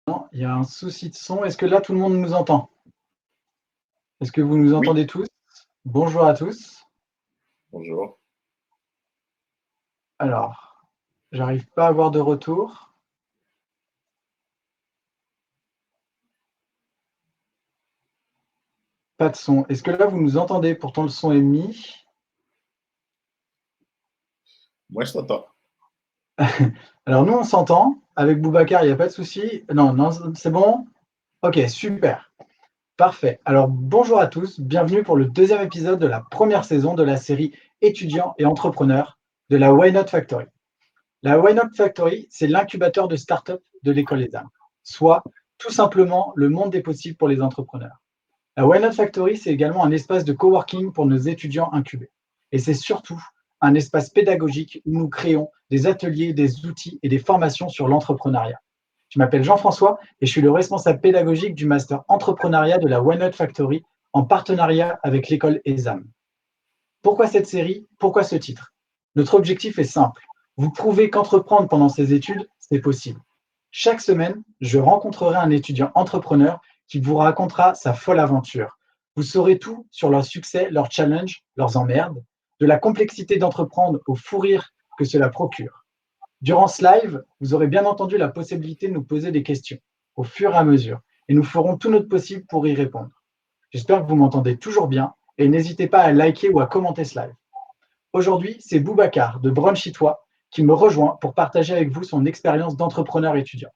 Non, il y a un souci de son. Est-ce que là, tout le monde nous entend? Est-ce que vous nous Oui, entendez tous? Bonjour à tous. bonjour. Alors, j'arrive pas à avoir de retour. Pas de son. Est-ce que là, vous nous entendez? Pourtant, le son est mis. Moi, je t'entends. Alors, nous, on s'entend. Avec Boubacar, il n'y a pas de souci. Non, non, c'est bon? Ok, super. Parfait. Alors, bonjour à tous. Bienvenue pour le deuxième épisode de la première saison de la série Étudiants et entrepreneurs de la Why Not Factory. La Why Not Factory, c'est l'incubateur de start-up de l'école ESAM, soit tout simplement le monde des possibles pour les entrepreneurs. La Why Not Factory, c'est également un espace de coworking pour nos étudiants incubés. Et c'est surtout un espace pédagogique où nous créons des ateliers, des outils et des formations sur l'entrepreneuriat. Je m'appelle Jean-François et je suis le responsable pédagogique du master entrepreneuriat de la Why Not Factory en partenariat avec l'école ESAM. Pourquoi cette série? Pourquoi ce titre? Notre objectif est simple. Vous prouver qu'entreprendre pendant ses études, c'est possible. Chaque semaine, je rencontrerai un étudiant entrepreneur qui vous racontera sa folle aventure. Vous saurez tout sur leurs succès, leurs challenges, leurs emmerdes, de la complexité d'entreprendre au fou rire que cela procure. Durant ce live, vous aurez bien entendu la possibilité de nous poser des questions au fur et à mesure et nous ferons tout notre possible pour y répondre. J'espère que vous m'entendez toujours bien et n'hésitez pas à liker ou à commenter ce live. Aujourd'hui, c'est Boubacar de Brunchytois qui me rejoint pour partager avec vous son expérience d'entrepreneur étudiant.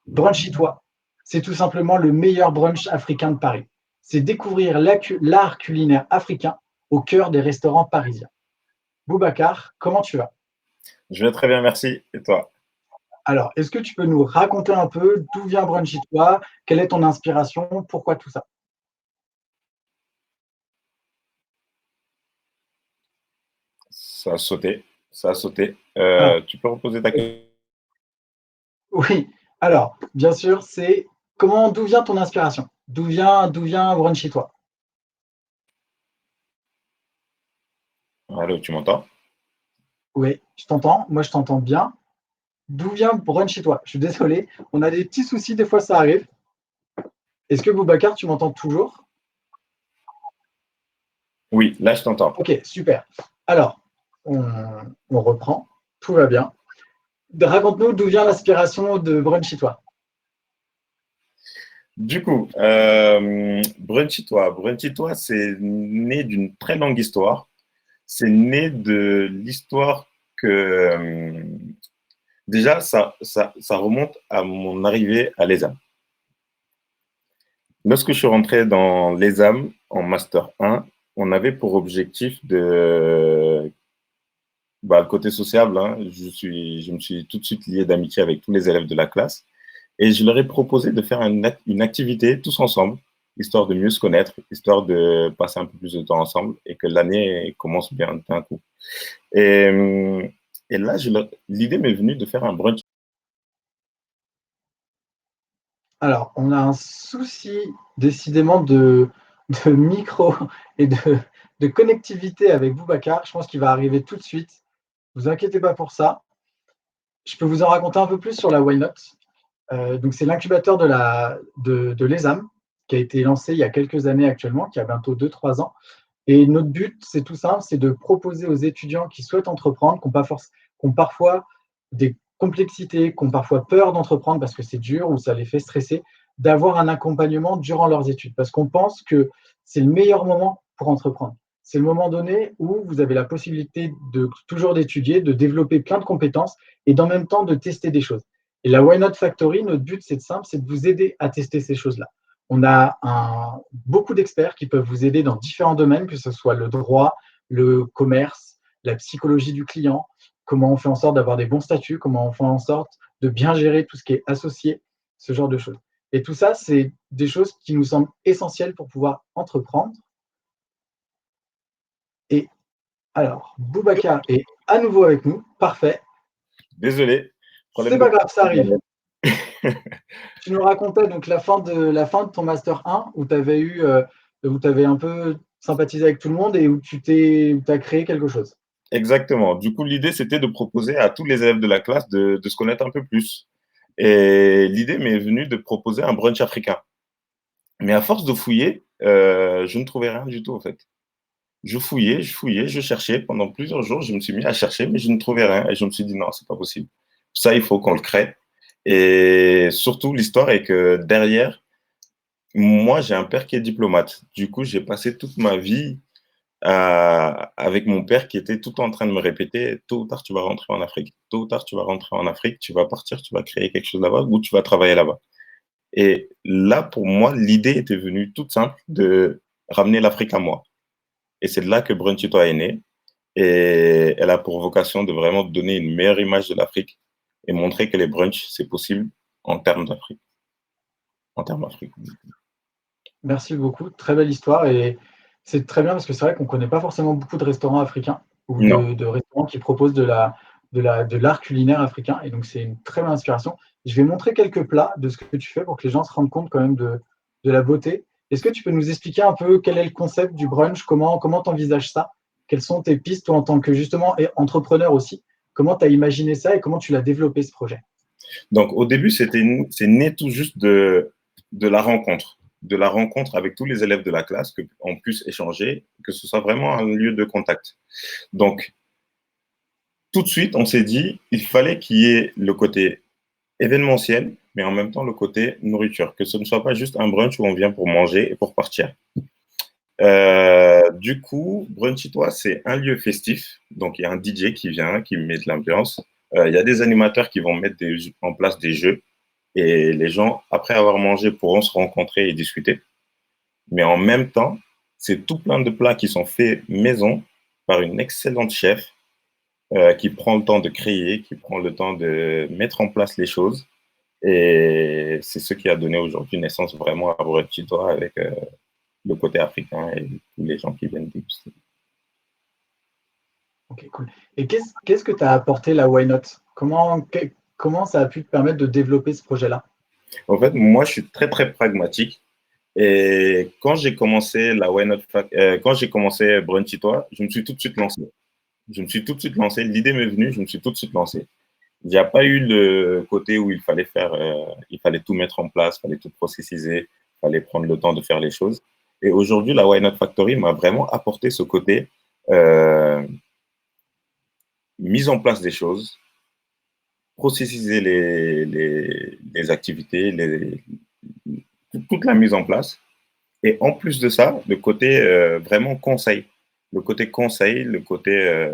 Brunchytois, c'est tout simplement le meilleur brunch africain de Paris. C'est découvrir l'art culinaire africain au cœur des restaurants parisiens. Boubacar, comment tu vas? Je vais très bien, merci. Et toi? Alors, est-ce que tu peux nous raconter un peu d'où vient Brunchytois? Quelle est ton inspiration? Pourquoi tout ça? Ça a sauté. Ça a sauté. Alors, Tu peux reposer ta question? oui, alors, bien sûr, c'est d'où vient ton inspiration? D'où vient Brunchytois? Allô, tu m'entends? Oui, je t'entends. Moi, je t'entends bien. D'où vient Brunchytois? Je suis désolé. On a des petits soucis, des fois, ça arrive. Est-ce que Boubacar, tu m'entends toujours? Oui, là, je t'entends. Ok, super. Alors, on, on reprend. Tout va bien. Raconte-nous d'où vient l'inspiration de Brunchytois. Du coup, Brunchytois. Brunchytois, c'est né d'une très longue histoire. C'est né de l'histoire que, déjà, ça remonte à mon arrivée à l'ESAM. Lorsque je suis rentré dans l'ESAM en Master 1, on avait pour objectif de le côté sociable, hein, je me suis tout de suite lié d'amitié avec tous les élèves de la classe et je leur ai proposé de faire une activité tous ensemble, histoire de mieux se connaître, histoire de passer un peu plus de temps ensemble et que l'année commence bien d'un coup. Et, et là, l'idée m'est venue de faire un brunch. Alors, on a un souci décidément de micro et de connectivité avec Boubacar. Je pense qu'il va arriver tout de suite. Ne vous inquiétez pas pour ça. Je peux vous en raconter un peu plus sur la Why Not. Donc, c'est l'incubateur de l'ESAM qui a été lancé il y a quelques années actuellement, qui a bientôt 2-3 ans. Et notre but, c'est tout simple, c'est de proposer aux étudiants qui souhaitent entreprendre, qui ont parfois des complexités, qui ont parfois peur d'entreprendre parce que c'est dur ou ça les fait stresser, d'avoir un accompagnement durant leurs études. Parce qu'on pense que c'est le meilleur moment pour entreprendre. C'est le moment donné où vous avez la possibilité de toujours d'étudier, de développer plein de compétences et d'en même temps de tester des choses. Et la Why Not Factory, notre but, c'est simple, c'est de vous aider à tester ces choses-là. On a beaucoup d'experts qui peuvent vous aider dans différents domaines, que ce soit le droit, le commerce, la psychologie du client, comment on fait en sorte d'avoir des bons statuts, comment on fait en sorte de bien gérer tout ce qui est associé, ce genre de choses. Et tout ça, c'est des choses qui nous semblent essentielles pour pouvoir entreprendre. Et alors, Boubacar est à nouveau avec nous. Parfait. Désolé, C'est problème pas de. grave, ça arrive. Tu nous racontais donc la fin de ton Master 1 où tu avais où tu avais un peu sympathisé avec tout le monde et où tu as créé quelque chose. Exactement. Du coup, l'idée, c'était de proposer à tous les élèves de la classe de se connaître un peu plus. Et l'idée m'est venue de proposer un brunch africain. Mais à force de fouiller, je ne trouvais rien du tout, en fait. Je fouillais, je cherchais. Pendant plusieurs jours, je me suis mis à chercher, mais je ne trouvais rien. Et je me suis dit, non, c'est pas possible. Ça, il faut qu'on le crée. Et surtout, l'histoire est que derrière, moi, j'ai un père qui est diplomate. Du coup, j'ai passé toute ma vie avec mon père qui était tout le temps en train de me répéter, tôt ou tard, tu vas rentrer en Afrique. Tôt ou tard, tu vas rentrer en Afrique, tu vas partir, tu vas créer quelque chose là-bas ou tu vas travailler là-bas. Et là, pour moi, l'idée était venue toute simple de ramener l'Afrique à moi. Et c'est de là que Brunchito est né. Et elle a pour vocation de vraiment donner une meilleure image de l'Afrique et montrer que les brunchs, c'est possible en termes d'Afrique. En termes d'Afrique. Merci beaucoup, très belle histoire et c'est très bien parce que c'est vrai qu'on ne connaît pas forcément beaucoup de restaurants africains ou Non. de restaurants qui proposent de l'art culinaire africain et donc c'est une très belle inspiration. Je vais montrer quelques plats de ce que tu fais pour que les gens se rendent compte quand même de la beauté. Est-ce que tu peux nous expliquer un peu quel est le concept du brunch? Comment tu envisages ça? Quelles sont tes pistes, toi, en tant que justement et entrepreneur aussi? Comment tu as imaginé ça et comment tu l'as développé ce projet? Donc, au début, c'est né tout juste de la rencontre. De la rencontre avec tous les élèves de la classe, qu'on puisse échanger, que ce soit vraiment un lieu de contact. Donc, tout de suite, on s'est dit, il fallait qu'il y ait le côté événementiel, mais en même temps le côté nourriture, que ce ne soit pas juste un brunch où on vient pour manger et pour partir. Du coup, Brunchitois, c'est un lieu festif. Donc, il y a un DJ qui vient, qui met de l'ambiance. Il y a des animateurs qui vont mettre en place des jeux. Et les gens, après avoir mangé, pourront se rencontrer et discuter. Mais en même temps, c'est tout plein de plats qui sont faits maison par une excellente chef qui prend le temps de créer, qui prend le temps de mettre en place les choses. Et c'est ce qui a donné aujourd'hui naissance vraiment à Brunchitois avec le côté africain et tous les gens qui viennent déguster. Ok, cool. Et qu'est-ce que tu as apporté la Why Not? Comment ça a pu te permettre de développer ce projet-là? En fait, moi, je suis très, très pragmatique. Et quand j'ai commencé quand j'ai commencé Brunchitois, je me suis tout de suite lancé. Je me suis tout de suite lancé. L'idée m'est venue, je me suis tout de suite lancé. Il n'y a pas eu le côté où il fallait tout mettre en place, il fallait tout processiser, il fallait prendre le temps de faire les choses. Et aujourd'hui, la Why Not Factory m'a vraiment apporté ce côté euh, mise en place des choses, processiser les activités, toute la mise en place. Et en plus de ça, le côté vraiment conseil. Le côté conseil, le côté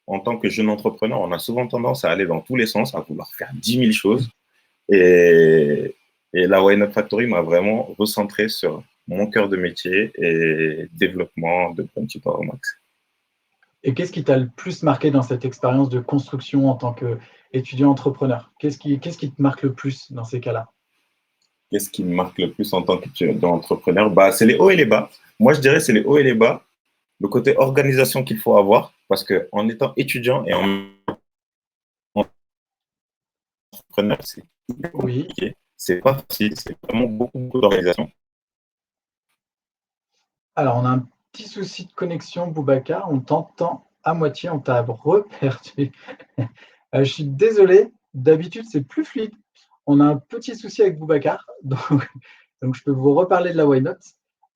en tant que jeune entrepreneur, on a souvent tendance à aller dans tous les sens, à vouloir faire 10 000 choses. Et la Why Not Factory m'a vraiment recentré sur mon cœur de métier et développement de Punchy Power Max. Et qu'est-ce qui t'a le plus marqué dans cette expérience de construction en tant qu'étudiant entrepreneur? Qu'est-ce qui te marque le plus dans ces cas-là? Qu'est-ce qui me marque le plus en tant qu'entrepreneur? Bah, c'est les hauts et les bas. Moi, je dirais c'est les hauts et les bas. Le côté organisation qu'il faut avoir, parce qu'en étant étudiant et en entrepreneur, c'est Oui. compliqué. C'est pas facile, c'est vraiment beaucoup d'organisation. Alors, on a un petit souci de connexion, Boubacar. On t'entend à moitié, on t'a reperdu. Je suis désolé. D'habitude, c'est plus fluide. On a un petit souci avec Boubacar. Donc je peux vous reparler de la Why Not.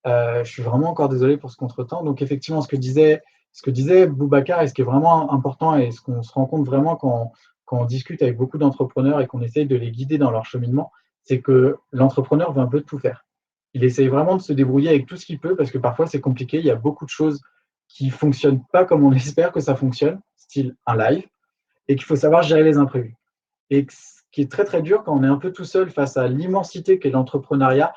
Je suis vraiment encore désolé pour ce contretemps. Donc, effectivement, ce que disait Boubacar et ce qui est vraiment important et ce qu'on se rend compte vraiment quand on discute avec beaucoup d'entrepreneurs et qu'on essaye de les guider dans leur cheminement, c'est que l'entrepreneur veut un peu de tout faire. Il essaye vraiment de se débrouiller avec tout ce qu'il peut parce que parfois c'est compliqué. Il y a beaucoup de choses qui ne fonctionnent pas comme on espère que ça fonctionne, style un live, et qu'il faut savoir gérer les imprévus. Et ce qui est très très dur quand on est un peu tout seul face à l'immensité qu'est l'entrepreneuriat,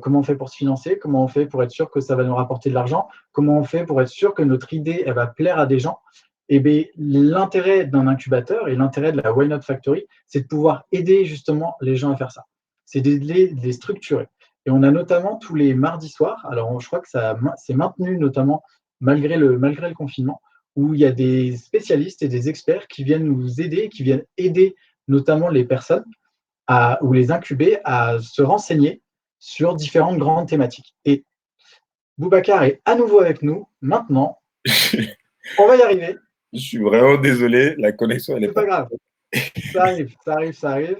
comment on fait pour se financer, comment on fait pour être sûr que ça va nous rapporter de l'argent, comment on fait pour être sûr que notre idée elle va plaire à des gens. Et bien, l'intérêt d'un incubateur et l'intérêt de la Why Not Factory, c'est de pouvoir aider justement les gens à faire ça. C'est de les structurer. Et on a notamment tous les mardis soirs, alors je crois que ça s'est maintenu notamment malgré le confinement, où il y a des spécialistes et des experts qui viennent nous aider, qui viennent aider notamment les personnes ou les incuber à se renseigner sur différentes grandes thématiques. Et Boubacar est à nouveau avec nous maintenant. On va y arriver. Je suis vraiment désolé, la connexion, elle n'est C'est pas. pas grave. Ça arrive, ça arrive, ça arrive.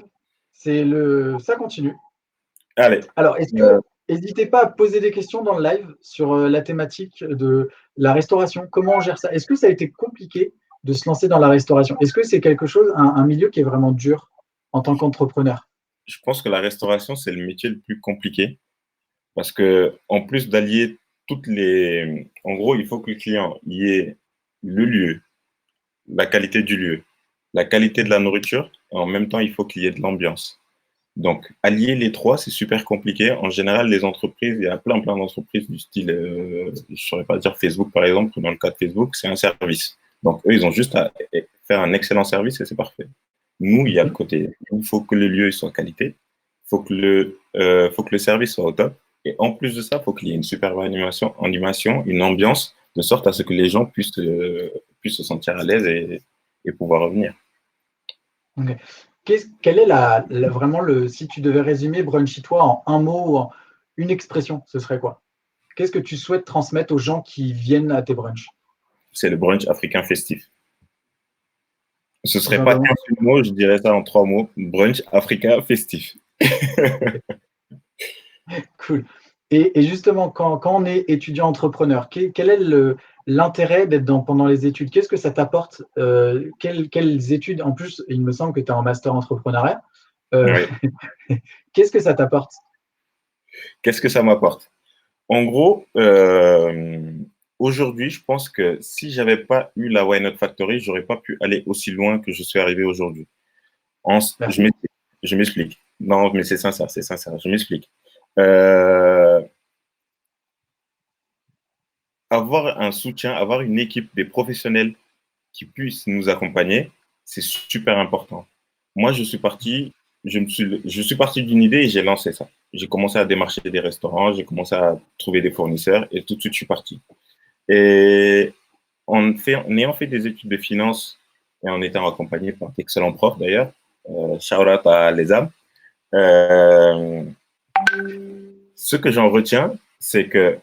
Ça continue. Allez. Alors, n'hésitez pas à poser des questions dans le live sur la thématique de la restauration. Comment on gère ça? Est-ce que ça a été compliqué de se lancer dans la restauration? Est-ce que c'est quelque chose, un milieu qui est vraiment dur en tant qu'entrepreneur? Je pense que la restauration, c'est le métier le plus compliqué parce que en plus d'allier toutes les… En gros, il faut que le client y ait le lieu, la qualité du lieu, la qualité de la nourriture, et en même temps, il faut qu'il y ait de l'ambiance. Donc, allier les trois, c'est super compliqué. En général, les entreprises, il y a plein d'entreprises du style, je ne saurais pas dire Facebook, par exemple, dans le cas de Facebook, c'est un service. Donc, eux, ils ont juste à faire un excellent service et c'est parfait. Nous, il y a le côté, il faut que le lieu soit qualité, il faut que le service soit au top. Et en plus de ça, il faut qu'il y ait une superbe animation, une ambiance, de sorte à ce que les gens puissent se sentir à l'aise et pouvoir revenir. Okay. Quelle est vraiment si tu devais résumer Brunchy toi en un mot ou en une expression, ce serait quoi? Qu'est-ce que tu souhaites transmettre aux gens qui viennent à tes brunchs? C'est le brunch africain festif. Ce ne Tout serait pas simplement. qu'un seul mot, je dirais ça en 3 mots. Brunch africain festif. Okay. Cool. Et justement, quand on est étudiant entrepreneur, quel est l'intérêt d'être pendant les études? Qu'est-ce que ça t'apporte? Quelles études? En plus, il me semble que tu es en master entrepreneuriat. Oui. Qu'est-ce que ça t'apporte? Qu'est-ce que ça m'apporte? En gros, aujourd'hui, je pense que si je n'avais pas eu la Why Not Factory, je n'aurais pas pu aller aussi loin que je suis arrivé aujourd'hui. Merci. Je m'explique. Non, mais c'est sincère, c'est sincère. Je m'explique. Euh, Avoir un soutien, avoir une équipe, des professionnels qui puissent nous accompagner, c'est super important. Moi, je suis parti d'une idée et j'ai lancé ça. J'ai commencé à démarcher des restaurants, j'ai commencé à trouver des fournisseurs et tout de suite, je suis parti. Et en ayant fait des études de finance et en étant accompagné par d'excellents profs d'ailleurs, shout out à les âmes, euh, ce que j'en retiens, c'est que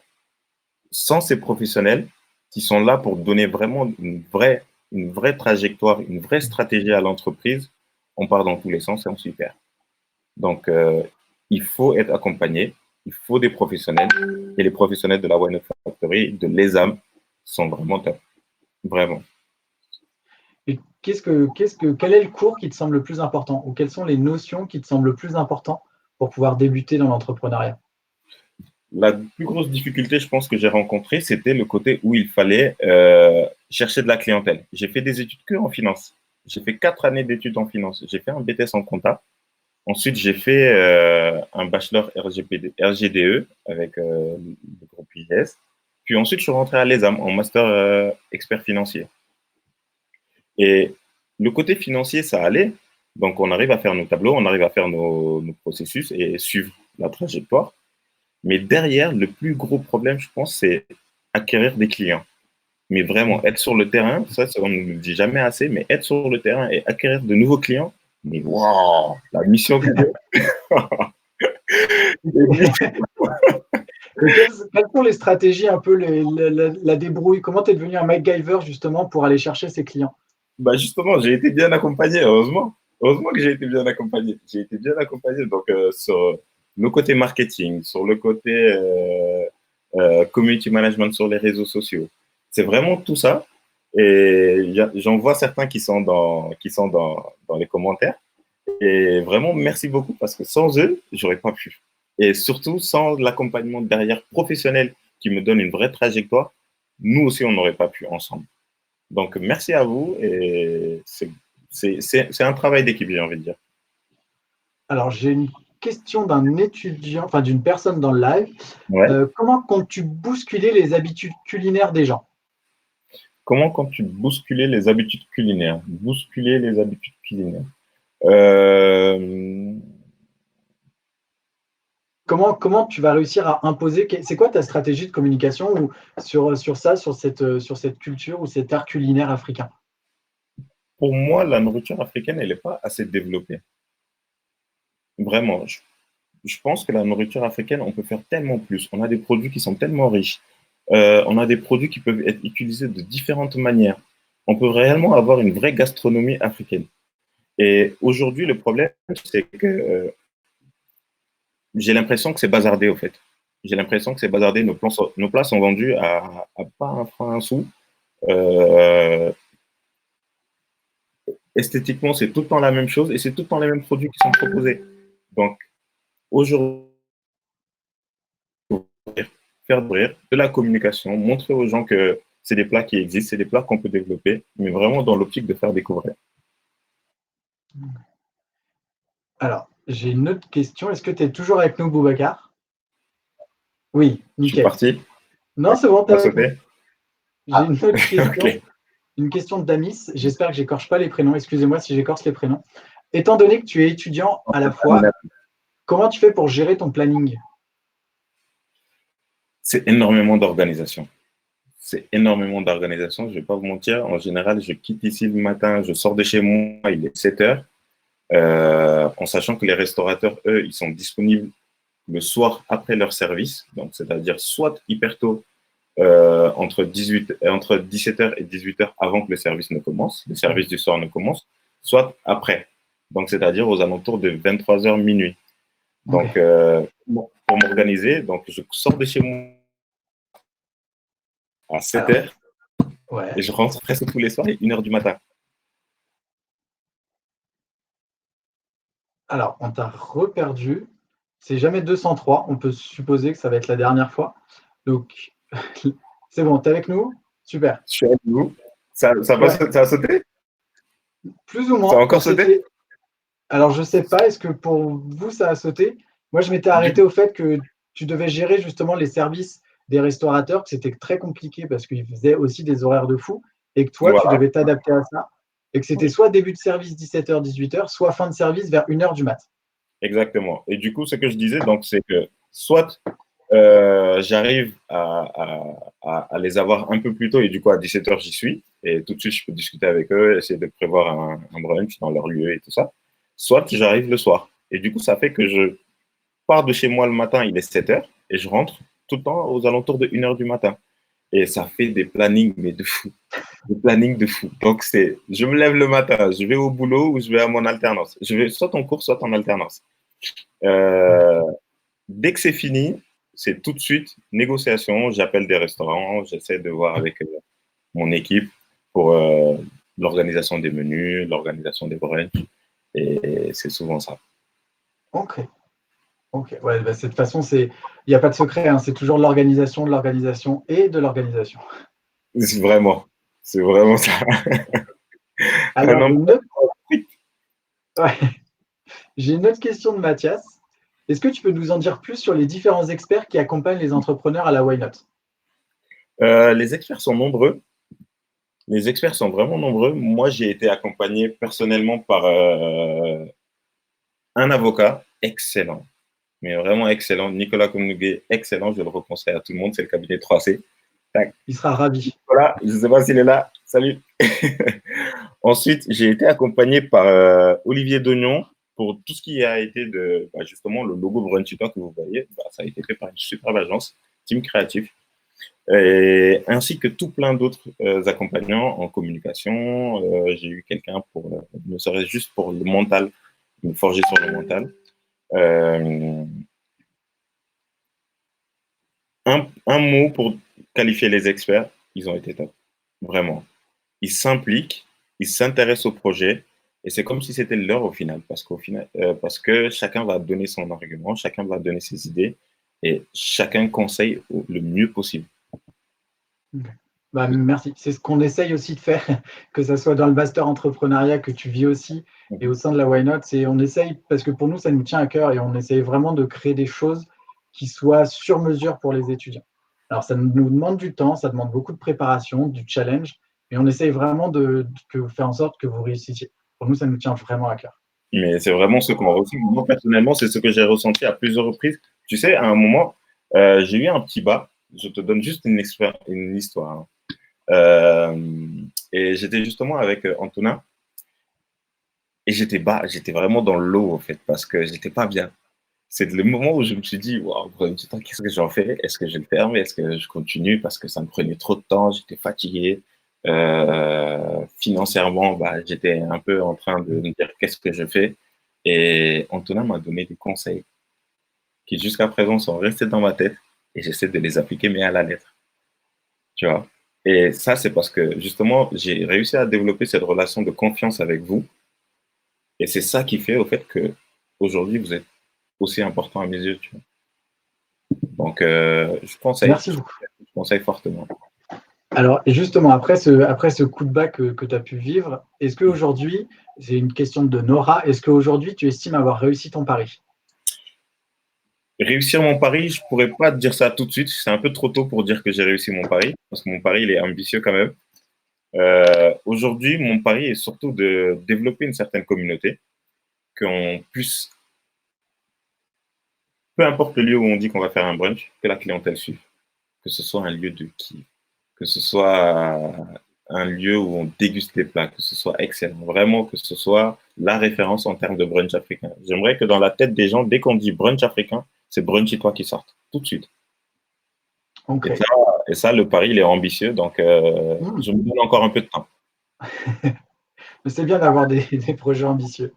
sans ces professionnels qui sont là pour donner vraiment une vraie trajectoire, une vraie stratégie à l'entreprise, on part dans tous les sens et on s'y perd. Donc, il faut être accompagné, il faut des professionnels et les professionnels de la Wine Factory, de l'ESAM, sont vraiment top. Vraiment. Et quel est le cours qui te semble le plus important? Ou quelles sont les notions qui te semblent le plus importantes pour pouvoir débuter dans l'entrepreneuriat? La plus grosse difficulté, je pense, que j'ai rencontrée, c'était le côté où il fallait chercher de la clientèle. J'ai fait des études que en finance. J'ai fait 4 années d'études en finance. J'ai fait un BTS en compta. Ensuite, j'ai fait un bachelor RGDE avec le groupe IS. Puis ensuite, je suis rentré à l'ESAM en master expert financier. Et le côté financier, ça allait. Donc, on arrive à faire nos tableaux, on arrive à faire nos processus et suivre la trajectoire. Mais derrière, le plus gros problème, je pense, c'est acquérir des clients. Mais vraiment, être sur le terrain, ça on ne le dit jamais assez, mais être sur le terrain et acquérir de nouveaux clients, mais waouh, la mission que Et quelles sont les stratégies, un peu la débrouille? Comment tu es devenu un MacGyver justement pour aller chercher ces clients? Bah justement, j'ai été bien accompagné, heureusement. Heureusement que j'ai été bien accompagné. J'ai été bien accompagné donc, sur le côté marketing, sur le côté community management sur les réseaux sociaux. C'est vraiment tout ça. Et j'en vois certains qui sont dans les commentaires. Et vraiment, merci beaucoup parce que sans eux, j'aurais pas pu. Et surtout, sans l'accompagnement derrière professionnel qui me donne une vraie trajectoire, nous aussi, on n'aurait pas pu ensemble. Donc, merci à vous et c'est un travail d'équipe, j'ai envie de dire. Alors, j'ai une question d'un étudiant, enfin d'une personne dans le live. Ouais. Comment comptes-tu bousculer les habitudes culinaires des gens? Comment comptes-tu bousculer les habitudes culinaires? Bousculer les habitudes culinaires. Euh, Comment tu vas réussir à imposer? C'est quoi ta stratégie de communication ou sur cette culture ou cet art culinaire africain? pour moi, la nourriture africaine, elle n'est pas assez développée. Vraiment. Je pense que la nourriture africaine, on peut faire tellement plus. On a des produits qui sont tellement riches. On a des produits qui peuvent être utilisés de différentes manières. On peut réellement avoir une vraie gastronomie africaine. Et aujourd'hui, le problème, c'est que j'ai l'impression que c'est bazardé, au fait. J'ai l'impression que c'est bazardé. Nos plats sont vendus à pas un franc, un sou. Euh, Esthétiquement, c'est tout le temps la même chose et c'est tout le temps les mêmes produits qui sont proposés. Donc, aujourd'hui, faire de la communication, montrer aux gens que c'est des plats qui existent, c'est des plats qu'on peut développer, mais vraiment dans l'optique de faire découvrir. Alors, j'ai une autre question. Est-ce que tu es toujours avec nous, Boubacar? Oui, Je suis nickel. parti. Non, c'est bon, tu On es va avec nous. sauter. J'ai Ah, une autre question. ok. Une question de Damis. J'espère que j'écorche pas les prénoms. Excusez-moi si j'écorche les prénoms. Étant donné que tu es étudiant à la fois, comment tu fais pour gérer ton planning? C'est énormément d'organisation. C'est énormément d'organisation. Je ne vais pas vous mentir. En général, je quitte ici le matin, je sors de chez moi, il est 7 heures, en sachant que les restaurateurs, eux, ils sont disponibles le soir après leur service. Donc, c'est-à-dire soit hyper tôt, entre 17h et 18h avant que le service ne commence, le service du soir ne commence, soit après. Donc, c'est-à-dire aux alentours de 23h minuit. Donc, Ok. pour m'organiser, donc je sors de chez moi à Alors, 7h et ouais. je rentre presque tous les soirs à 1h du matin. Alors, on t'a reperdu. C'est jamais 203. On peut supposer que ça va être la dernière fois. Donc, c'est bon, tu es avec nous? Super. Je suis avec vous. Ouais, Ça a sauté? plus ou Ça a moins. On encore sauté? s'était. Alors, je sais pas, est-ce que pour vous, ça a sauté? Moi, je m'étais Du arrêté coup, au fait que tu devais gérer justement les services des restaurateurs, que c'était très compliqué parce qu'ils faisaient aussi des horaires de fou et que toi, tu voilà, devais t'adapter à ça et que c'était soit début de service 17h, 18h, soit fin de service vers 1h du mat. exactement. Et du coup, ce que je disais, donc, c'est que soit j'arrive à les avoir un peu plus tôt et du coup, à 17h, j'y suis. Et tout de suite, je peux discuter avec eux, essayer de prévoir un brunch dans leur lieu et tout ça. Soit j'arrive le soir. Et du coup, ça fait que je pars de chez moi le matin, il est 7h, et je rentre tout le temps aux alentours de 1h du matin. Et ça fait des plannings, mais de fou. Des plannings de fou. Donc, je me lève le matin, je vais au boulot ou je vais à mon alternance. Je vais soit en cours, soit en alternance. Euh, Dès que c'est fini, c'est tout de suite négociation. J'appelle des restaurants, j'essaie de voir avec mon équipe pour l'organisation des menus, l'organisation des brunchs. Et c'est souvent ça. Ok. Ok. Ouais, bah, de toute façon, il n'y a pas de secret, hein, c'est toujours de l'organisation et de l'organisation. C'est vraiment ça. Un Alors, homme. ouais, j'ai une autre question de Mathias. Est-ce que tu peux nous en dire plus sur les différents experts qui accompagnent les entrepreneurs à la Why Not? Les experts sont nombreux. Les experts sont vraiment nombreux. Moi, j'ai été accompagné personnellement par un avocat excellent, mais vraiment excellent. Nicolas Commuguet, excellent. Je le reconseille à tout le monde. C'est le cabinet 3C. Tac. Il sera ravi. Voilà, je ne sais pas s'il est là. Salut. Ensuite, j'ai été accompagné par Olivier Dognon pour tout ce qui a été de justement le logo Brunchita que vous voyez. Ça a été fait par une superbe agence, Team Créatif, et ainsi que tout plein d'autres accompagnants en communication. J'ai eu quelqu'un pour, ne serait-ce juste pour le mental, me forger sur le mental. Euh, un mot pour qualifier les experts, ils ont été top. Vraiment. Ils s'impliquent, ils s'intéressent au projet, et c'est comme si c'était leur au final, parce que chacun va donner son argument, chacun va donner ses idées, et chacun conseille le mieux possible. Bah, merci. C'est ce qu'on essaye aussi de faire, que ce soit dans le master entrepreneuriat que tu vis aussi et au sein de la Why Not. On essaye, parce que pour nous, ça nous tient à cœur et on essaye vraiment de créer des choses qui soient sur mesure pour les étudiants. Alors, ça nous demande du temps, ça demande beaucoup de préparation, du challenge, mais on essaye vraiment de faire en sorte que vous réussissiez. Pour nous, ça nous tient vraiment à cœur. Mais c'est vraiment ce qu'on ressent. Moi, personnellement, c'est ce que j'ai ressenti à plusieurs reprises. Tu sais, à un moment, j'ai eu un petit bas. Je te donne juste une histoire, hein. Et j'étais justement avec Antonin. Et j'étais bas, j'étais vraiment dans l'eau, en fait, parce que j'étais pas bien. C'est le moment où je me suis dit, waouh, qu'est-ce que j'en fais? Est-ce que je le ferme? Est-ce que je continue? Parce que ça me prenait trop de temps, j'étais fatigué. financièrement, j'étais un peu en train de me dire qu'est-ce que je fais. Et Antonin m'a donné des conseils qui jusqu'à présent sont restés dans ma tête et j'essaie de les appliquer, mais à la lettre. Tu vois. Et ça, c'est parce que justement, j'ai réussi à développer cette relation de confiance avec vous. Et c'est ça qui fait au fait que aujourd'hui, vous êtes aussi important à mes yeux. Tu vois. Donc, Merci beaucoup. je conseille fortement. Alors, et justement, après ce coup de bas que tu as pu vivre, est-ce qu'aujourd'hui, c'est une question de Nora, est-ce qu'aujourd'hui, tu estimes avoir réussi ton pari? Réussir mon pari, je pourrais pas te dire ça tout de suite. C'est un peu trop tôt pour dire que j'ai réussi mon pari, parce que mon pari, il est ambitieux quand même. Aujourd'hui, mon pari est surtout de développer une certaine communauté, qu'on puisse, peu importe le lieu où on dit qu'on va faire un brunch, que la clientèle suive, que ce soit un lieu de kiff, que ce soit un lieu où on déguste les plats, que ce soit excellent, vraiment que ce soit la référence en termes de brunch africain. J'aimerais que dans la tête des gens, dès qu'on dit brunch africain, c'est Brunchy-toi qui sorte, tout de suite. Okay. Et ça, le pari, il est ambitieux, donc je me donne encore un peu de temps. C'est bien d'avoir des projets ambitieux.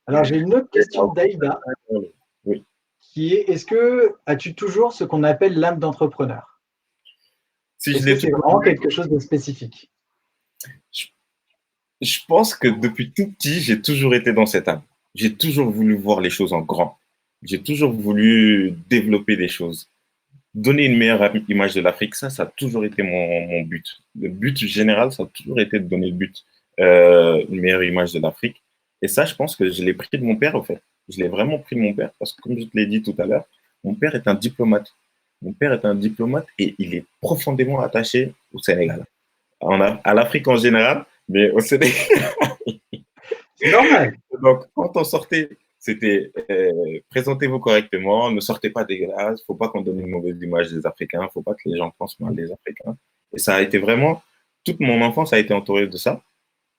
Alors, j'ai une autre question d'Aïda Oui. qui est, as-tu toujours ce qu'on appelle l'âme d'entrepreneur? Si je Est-ce que l'ai c'est toujours vraiment eu, quelque chose de spécifique? je pense que depuis tout petit, j'ai toujours été dans cette âme. J'ai toujours voulu voir les choses en grand. J'ai toujours voulu développer des choses. Donner une meilleure image de l'Afrique, ça a toujours été mon but. Le but général, ça a toujours été de donner le but, une meilleure image de l'Afrique. Et ça, je pense que je l'ai pris de mon père, en fait. Je l'ai vraiment pris de mon père parce que, comme je te l'ai dit tout à l'heure, mon père est un diplomate. Mon père est un diplomate et il est profondément attaché au Sénégal. À l'Afrique en général, mais au Sénégal. C'est normal. Donc, quand on sortait, c'était présentez-vous correctement, ne sortez pas dégueulasse, faut pas qu'on donne une mauvaise image des Africains, faut pas que les gens pensent mal des Africains. Et ça a été vraiment, toute mon enfance a été entourée de ça.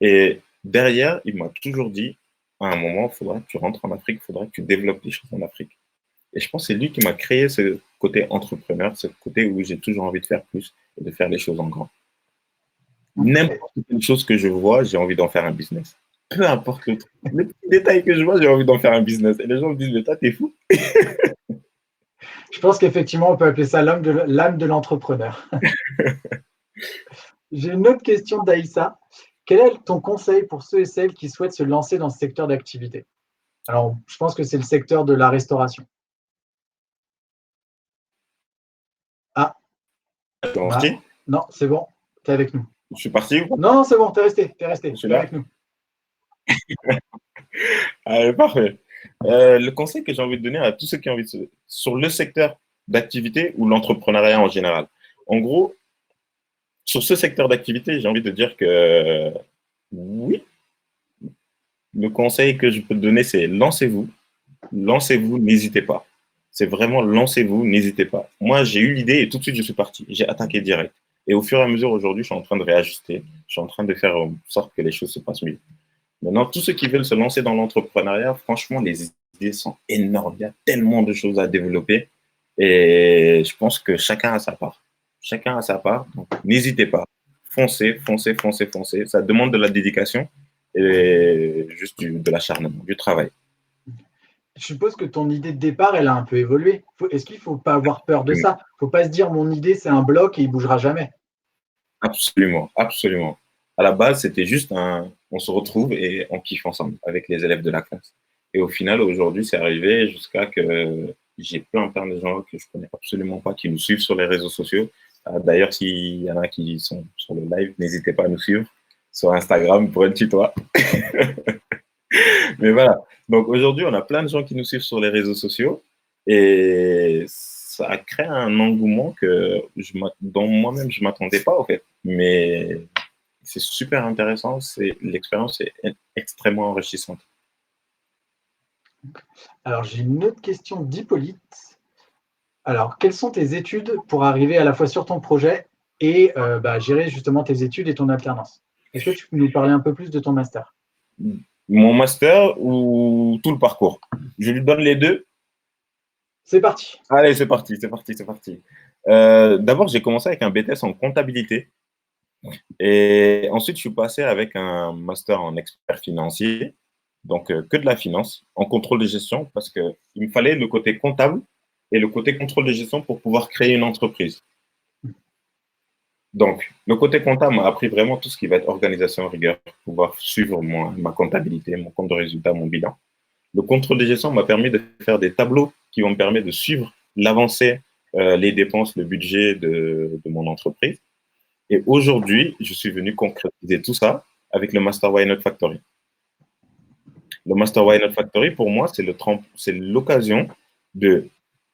Et derrière, il m'a toujours dit, à un moment, il faudra que tu rentres en Afrique, il faudra que tu développes des choses en Afrique. Et je pense que c'est lui qui m'a créé ce côté entrepreneur, ce côté où j'ai toujours envie de faire plus et de faire les choses en grand. N'importe quelle chose que je vois, j'ai envie d'en faire un business. Peu importe le petit détail que je vois, j'ai envie d'en faire un business. Et les gens me disent, mais toi, t'es fou. Je pense qu'effectivement, on peut appeler ça l'âme de l'entrepreneur. J'ai une autre question d'Aïssa. Quel est ton conseil pour ceux et celles qui souhaitent se lancer dans ce secteur d'activité? Alors, je pense que c'est le secteur de la restauration. Ah, non, c'est bon, tu es avec nous. Je suis parti ou pas? Non, c'est bon, tu es resté, tu es là. avec nous. Allez, parfait. Le conseil que j'ai envie de donner à tous ceux qui ont envie de sur le secteur d'activité ou l'entrepreneuriat en général. En gros, sur ce secteur d'activité, j'ai envie de dire que oui, le conseil que je peux te donner, c'est lancez-vous. Lancez-vous, n'hésitez pas. C'est vraiment lancez-vous, n'hésitez pas. Moi, j'ai eu l'idée et tout de suite, je suis parti. J'ai attaqué direct. Et au fur et à mesure, aujourd'hui, je suis en train de réajuster. Je suis en train de faire en sorte que les choses se passent mieux. Maintenant, tous ceux qui veulent se lancer dans l'entrepreneuriat, franchement, les idées sont énormes. Il y a tellement de choses à développer. Et je pense que chacun a sa part. Chacun a sa part. Donc, n'hésitez pas. Foncez, foncez, foncez, foncez. Ça demande de la dédication et juste de l'acharnement, du travail. Je suppose que ton idée de départ, elle a un peu évolué. Est-ce qu'il ne faut pas avoir peur de ça? Il ne faut pas se dire mon idée, c'est un bloc et il ne bougera jamais. Absolument, absolument. À la base, c'était juste on se retrouve et on kiffe ensemble avec les élèves de la classe. Et au final, aujourd'hui, c'est arrivé jusqu'à que j'ai plein de gens que je connais absolument pas qui nous suivent sur les réseaux sociaux. D'ailleurs, s'il y en a qui sont sur le live, n'hésitez pas à nous suivre sur Instagram pour être tutoie. Mais voilà. Donc aujourd'hui, on a plein de gens qui nous suivent sur les réseaux sociaux et ça a créé un engouement dont moi-même je m'attendais pas en fait. Mais c'est super intéressant. L'expérience est extrêmement enrichissante. Alors, j'ai une autre question d'Hippolyte. Alors, quelles sont tes études pour arriver à la fois sur ton projet et gérer justement tes études et ton alternance? Est-ce que tu peux nous parler un peu plus de ton master? Mon master ou tout le parcours? Je lui donne les deux. C'est parti. Allez, c'est parti, c'est parti, c'est parti. D'abord, j'ai commencé avec un BTS en comptabilité. Et ensuite, je suis passé avec un master en expert financier, donc que de la finance, en contrôle de gestion, parce qu'il me fallait le côté comptable et le côté contrôle de gestion pour pouvoir créer une entreprise. Donc, le côté comptable m'a appris vraiment tout ce qui va être organisation, rigueur, pour pouvoir suivre ma comptabilité, mon compte de résultat, mon bilan. Le contrôle de gestion m'a permis de faire des tableaux qui vont me permettre de suivre l'avancée, les dépenses, le budget de mon entreprise. Et aujourd'hui, je suis venu concrétiser tout ça avec le Master Why Not Factory. Le Master Why Not Factory, pour moi, c'est l'occasion de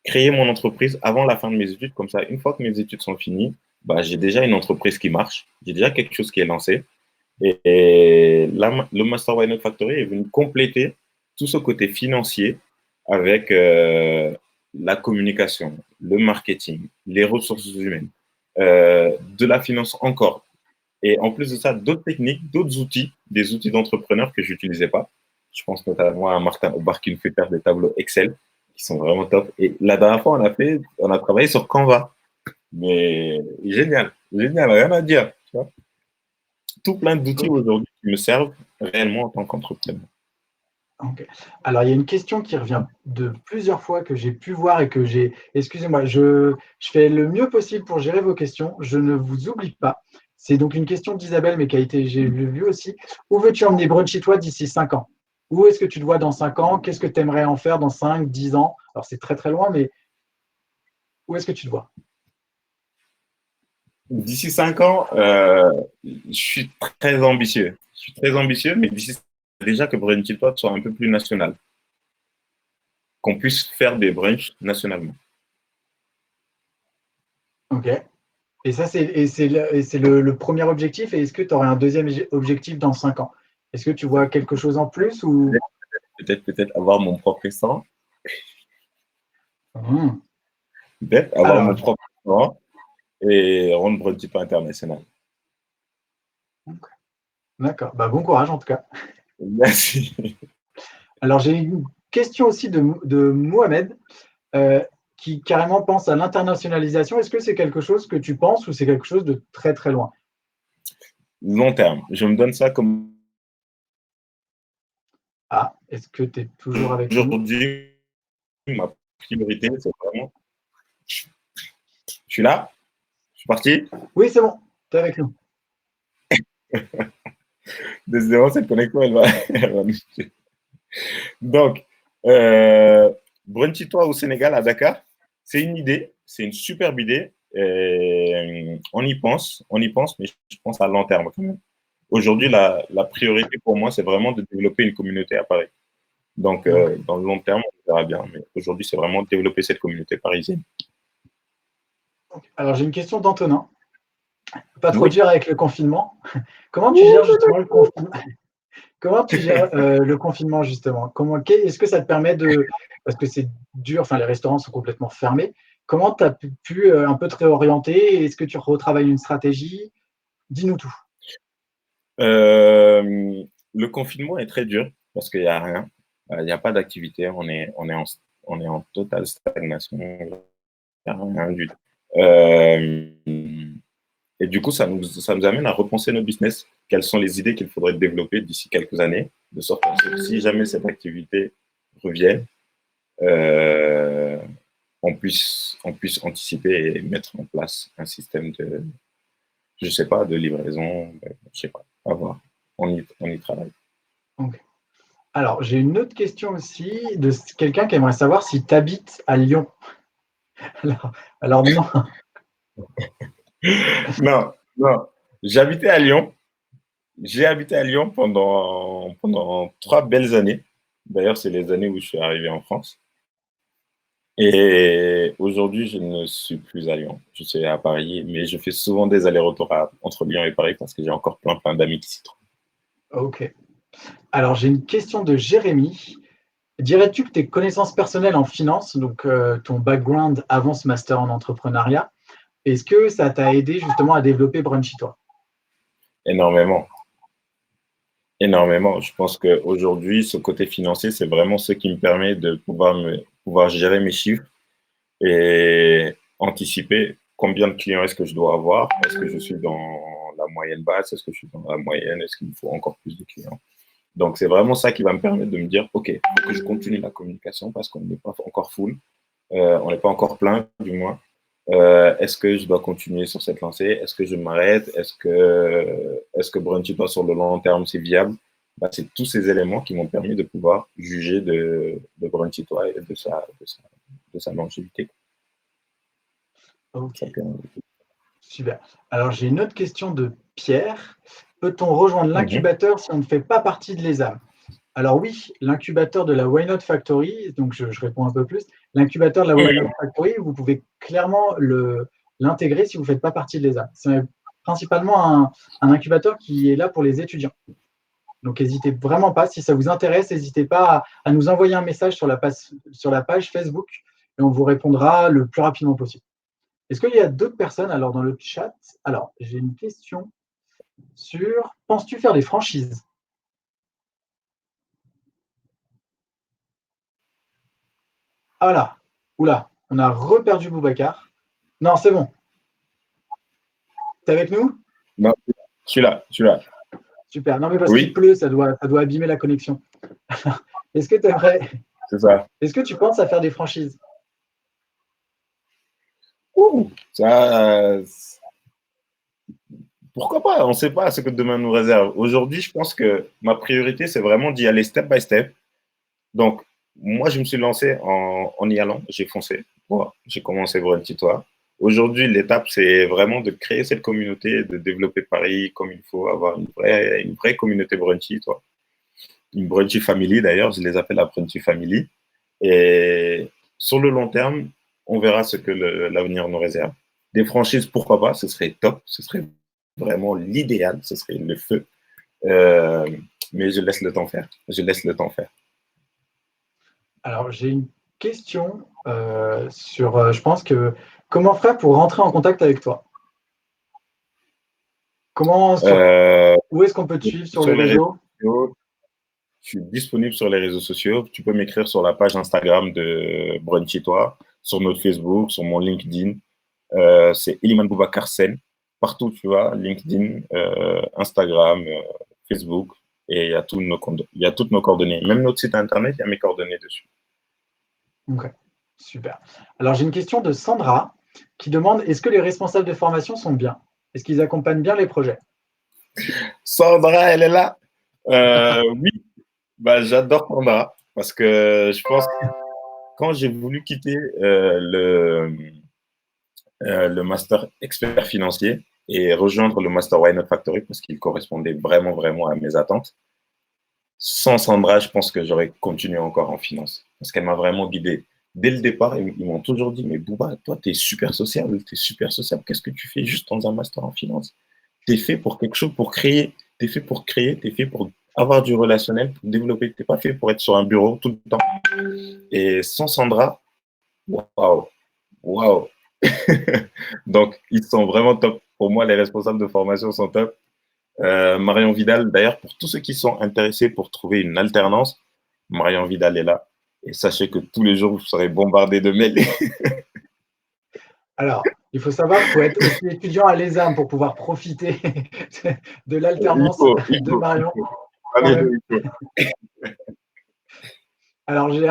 créer mon entreprise avant la fin de mes études. Comme ça, une fois que mes études sont finies, bah, j'ai déjà une entreprise qui marche, j'ai déjà quelque chose qui est lancé. Et là, le Master Why Not Factory est venu compléter tout ce côté financier avec la communication, le marketing, les ressources humaines, de la finance encore. Et en plus de ça, d'autres techniques, d'autres outils, des outils d'entrepreneurs que je n'utilisais pas. Je pense notamment à Martin Aubard qui nous fait faire des tableaux Excel qui sont vraiment top. Et la dernière fois, on a travaillé sur Canva. Mais génial, génial, rien à dire. Tu vois, tout plein d'outils Ok. aujourd'hui qui me servent réellement en tant qu'entrepreneur. Ok. Alors, il y a une question qui revient de plusieurs fois que j'ai pu voir et que j'ai. Excusez-moi, je fais le mieux possible pour gérer vos questions. Je ne vous oublie pas. C'est donc une question d'Isabelle, mais qui a été, j'ai vu aussi. Où veux-tu emmener Brunchy-toi d'ici 5 ans? Où est-ce que tu te vois dans 5 ans? Qu'est-ce que tu aimerais en faire dans 5, 10 ans? Alors, c'est très, très loin, mais où est-ce que tu te vois? D'ici 5 ans, je suis très ambitieux. Je suis très ambitieux, mais d'ici déjà que Brain Tot soit un peu plus national, qu'on puisse faire des brunchs nationalement. Ok. Et ça, c'est le premier objectif. Et est-ce que tu aurais un deuxième objectif dans 5 ans? Est-ce que tu vois quelque chose en plus ou... Peut-être avoir mon propre restaurant. Hmm. Peut-être avoir mon Alors, propre restaurant et rendre Brain Tot international. d'accord. Bah, bon courage en tout cas. Merci. Alors, j'ai une question aussi de Mohamed qui carrément pense à l'internationalisation. Est-ce que c'est quelque chose que tu penses ou c'est quelque chose de très très loin? Long terme. Je me donne ça comme Ah, est-ce que tu es toujours avec nous? aujourd'hui, ma priorité, c'est vraiment. Je suis là, je suis parti. Oui, c'est bon, tu es avec nous. Décidément, cette connexion, elle va nous tuer. Donc, euh, Brunchy-toi au Sénégal, à Dakar, c'est une idée, c'est une superbe idée. On y pense, mais je pense à long terme quand même. Aujourd'hui, la priorité pour moi, c'est vraiment de développer une communauté à Paris. Donc, Donc, dans le long terme, on verra bien. Mais aujourd'hui, c'est vraiment développer cette communauté parisienne. alors, j'ai une question d'Antonin. Pas trop Oui. dur avec le confinement. Comment tu gères justement le confinement? Comment tu gères le confinement justement? Est-ce que ça te permet de, parce que c'est dur, enfin les restaurants sont complètement fermés, comment tu as pu un peu te réorienter? Est-ce que tu retravailles une stratégie? Dis-nous tout. Le confinement est très dur parce qu'il n'y a rien. Il n'y a pas d'activité. On est en totale stagnation. Il n'y a rien du tout. Et du coup, ça nous amène à repenser nos business. Quelles sont les idées qu'il faudrait développer d'ici quelques années, de sorte que si jamais cette activité revient, euh, on puisse anticiper et mettre en place un système de, je sais pas, de livraison, je sais pas, à voir. On y travaille. Donc, alors, j'ai une autre question aussi de quelqu'un qui aimerait savoir si tu habites à Lyon. Alors, alors non. Non, non. J'habitais à Lyon. J'ai habité à Lyon pendant 3 belles années. D'ailleurs, c'est les années où je suis arrivé en France. Et aujourd'hui, je ne suis plus à Lyon. Je suis à Paris, mais je fais souvent des allers-retours entre Lyon et Paris parce que j'ai encore plein d'amis qui s'y trouvent. Ok. Alors, j'ai une question de Jérémy. Dirais-tu que tes connaissances personnelles en finance, donc ton background avant ce master en entrepreneuriat, est-ce que ça t'a aidé justement à développer Brunchy Toi? Énormément, énormément. Je pense qu'aujourd'hui, ce côté financier, c'est vraiment ce qui me permet de pouvoir gérer mes chiffres et anticiper combien de clients est-ce que je dois avoir, est-ce que je suis dans la moyenne basse? Est-ce que je suis dans la moyenne? Est-ce qu'il me faut encore plus de clients? Donc, c'est vraiment ça qui va me permettre de me dire, OK, il faut que je continue la communication parce qu'on n'est pas encore full, on n'est pas encore plein, du moins. Est-ce que je dois continuer sur cette lancée? Est-ce que je m'arrête? Est-ce que Brunchy Toi, sur le long terme, c'est viable? Bah, c'est tous ces éléments qui m'ont permis de pouvoir juger de Brunchy Toi et de sa longévité. Ok, super. Alors, j'ai une autre question de Pierre. Peut-on rejoindre l'incubateur si on ne fait pas partie de l'ESAM? Alors oui, l'incubateur de la Why Not Factory, donc je réponds un peu plus, l'incubateur de la Why Not Factory, vous pouvez clairement l'intégrer si vous ne faites pas partie de l'ESAM. C'est principalement un incubateur qui est là pour les étudiants. Donc n'hésitez vraiment pas, si ça vous intéresse, n'hésitez pas à nous envoyer un message sur la page Facebook et on vous répondra le plus rapidement possible. Est-ce qu'il y a d'autres personnes alors dans le chat? Alors, j'ai une question sur, penses-tu faire des franchises? Ah là, oula, on a reperdu Boubacar. Non, c'est bon. T'es avec nous? Non, je suis là. Super. Non, mais parce qu'il Oui, pleut, ça doit abîmer la connexion. Est-ce que tu aimerais... c'est ça. Est-ce que tu penses à faire des franchises? Ça, pourquoi pas? On ne sait pas ce que demain nous réserve. Aujourd'hui, je pense que ma priorité, c'est vraiment d'y aller step by step. Donc, moi, je me suis lancé en y allant. J'ai foncé. Voilà. J'ai commencé Brunchy Toi. Aujourd'hui, l'étape, c'est vraiment de créer cette communauté, de développer Paris comme il faut, avoir une vraie communauté Brunchy Toi. Une Brunchy Family, d'ailleurs, je les appelle la Brunchy Family. Et sur le long terme, on verra ce que l'avenir nous réserve. Des franchises, pourquoi pas? Ce serait top. Ce serait vraiment l'idéal. Ce serait le feu. Euh, mais je laisse le temps faire. Alors, j'ai une question sur, je pense que, comment faire pour rentrer en contact avec toi? Où est-ce qu'on peut te suivre sur les Sur les réseaux réseaux? sociaux, je suis disponible sur les réseaux sociaux. Tu peux m'écrire sur la page Instagram de Brunchy Toi, sur notre Facebook, sur mon LinkedIn. C'est Iliman Boubacar Sen. Partout, tu vois, LinkedIn, Instagram, Facebook. Et il y a toutes nos coordonnées. Même notre site internet, il y a mes coordonnées dessus. Ok, super. Alors, j'ai une question de Sandra qui demande, est-ce que les responsables de formation sont bien? Est-ce qu'ils accompagnent bien les projets? Sandra, elle est là. Oui, bah, j'adore Sandra parce que je pense que quand j'ai voulu quitter le master expert financier et rejoindre le master Why Not Factory parce qu'il correspondait vraiment, vraiment à mes attentes, sans Sandra, je pense que j'aurais continué encore en finance parce qu'elle m'a vraiment guidé. Dès le départ, ils m'ont toujours dit, mais Bouba, toi, tu es super sociable, Qu'est-ce que tu fais juste dans un master en finance? Tu es fait pour quelque chose, pour créer. Tu es fait pour créer, tu es fait pour avoir du relationnel, pour développer. Tu n'es pas fait pour être sur un bureau tout le temps. Et sans Sandra, waouh, waouh. Donc, ils sont vraiment top. Pour moi, les responsables de formation sont top. Marion Vidal, d'ailleurs, pour tous ceux qui sont intéressés pour trouver une alternance, Marion Vidal est là. Et sachez que tous les jours, vous serez bombardé de mails. Alors, il faut savoir qu'il faut être aussi étudiant à l'ESAM pour pouvoir profiter de il l'alternance faut, il de faut, il Marion. faut. Allez, il faut. Alors, j'ai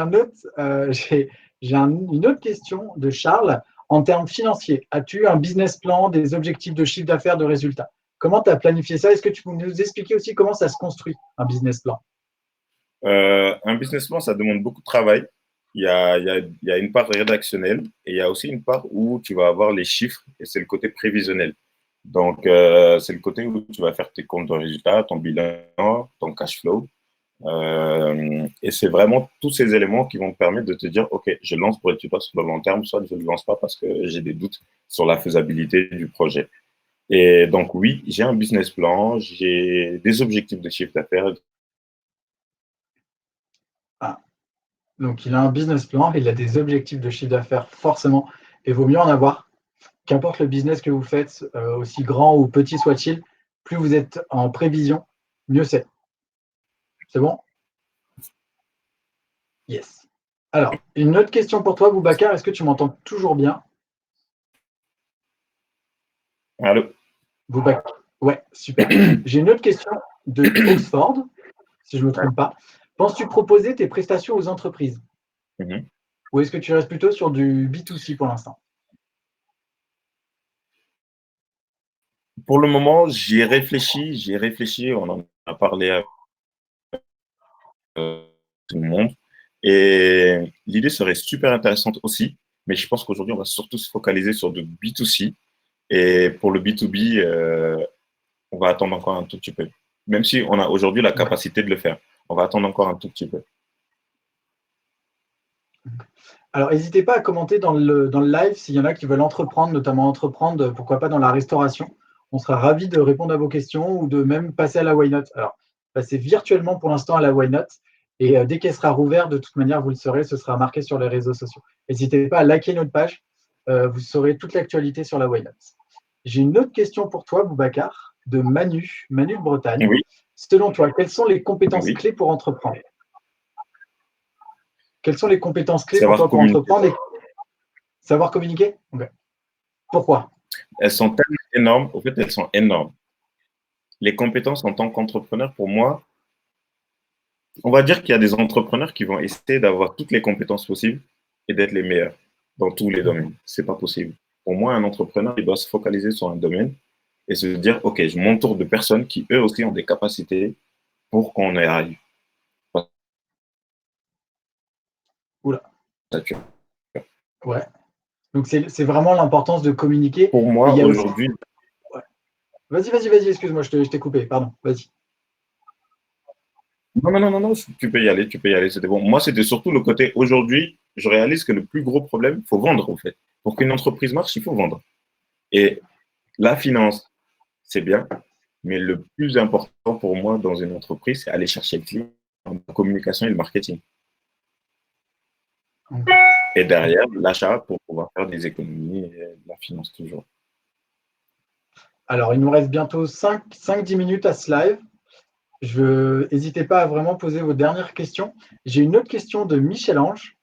une autre question de Charles. En termes financiers, as-tu un business plan, des objectifs de chiffre d'affaires, de résultats? Comment tu as planifié ça? Est-ce que tu peux nous expliquer aussi comment ça se construit, un business plan? Un business plan, ça demande beaucoup de travail. Il y a une part rédactionnelle et il y a aussi une part où tu vas avoir les chiffres et c'est le côté prévisionnel. Donc, c'est le côté où tu vas faire tes comptes de résultats, ton bilan, ton cash flow. Et c'est vraiment tous ces éléments qui vont te permettre de te dire, OK, je lance pour être sur le long terme, soit je ne le lance pas parce que j'ai des doutes sur la faisabilité du projet. Et donc, oui, j'ai un business plan, j'ai des objectifs de chiffre d'affaires. Ah, donc, il a un business plan, il a des objectifs de chiffre d'affaires, forcément, et il vaut mieux en avoir. Qu'importe le business que vous faites, aussi grand ou petit soit-il, plus vous êtes en prévision, mieux c'est. C'est bon? Yes. Alors, une autre question pour toi, Boubacar. Est-ce que tu m'entends toujours bien? Allô? Boubacar. Ouais, super. J'ai une autre question de Oxford, si je ne me trompe pas. Penses-tu proposer tes prestations aux entreprises Mhm. ou est-ce que tu restes plutôt sur du B2C pour l'instant? Pour le moment, j'y ai réfléchi, on en a parlé avec tout le monde. Et l'idée serait super intéressante aussi, mais je pense qu'aujourd'hui, on va surtout se focaliser sur du B2C. Et pour le B2B, on va attendre encore un tout petit peu. Même si on a aujourd'hui la Ouais. capacité de le faire, on va attendre encore un tout petit peu. Alors, n'hésitez pas à commenter dans le live s'il y en a qui veulent entreprendre, notamment entreprendre, pourquoi pas dans la restauration. On sera ravis de répondre à vos questions ou de même passer à la Why Not. Alors, passez virtuellement pour l'instant à la Why Not. Et dès qu'elle sera rouverte, de toute manière, vous le saurez, ce sera marqué sur les réseaux sociaux. N'hésitez pas à liker notre page. Vous saurez toute l'actualité sur la Why Not. J'ai une autre question pour toi, Boubacar, de Manu de Bretagne. Oui, Selon toi, quelles sont les compétences oui. clés pour entreprendre? Quelles sont les compétences clés pour Savoir toi pour communiquer. entreprendre et savoir communiquer? Ok. Pourquoi? Elles sont tellement énormes. Au fait, elles sont énormes. Les compétences en tant qu'entrepreneur, pour moi, on va dire qu'il y a des entrepreneurs qui vont essayer d'avoir toutes les compétences possibles et d'être les meilleurs dans tous les domaines. C'est pas possible. Pour moi, un entrepreneur, il doit se focaliser sur un domaine et se dire, OK, je m'entoure de personnes qui, eux aussi, ont des capacités pour qu'on y arrive. Oula, ouais. Donc, c'est vraiment l'importance de communiquer. Pour Et il moi, y a aussi. aujourd'hui, Ouais. Vas-y, excuse-moi, je t'ai coupé. Pardon, vas-y. non, tu peux y aller, tu peux y aller, c'était bon. Moi, c'était surtout le côté, aujourd'hui, je réalise que le plus gros problème, il faut vendre, en fait. Pour qu'une entreprise marche, il faut vendre. Et la finance, c'est bien, mais le plus important pour moi dans une entreprise, c'est aller chercher le client, la communication et le marketing. Et derrière, l'achat pour pouvoir faire des économies et la finance toujours. Alors, il nous reste bientôt 5-10 minutes à ce live. N'hésitez pas à vraiment poser vos dernières questions. J'ai une autre question de Michel-Ange.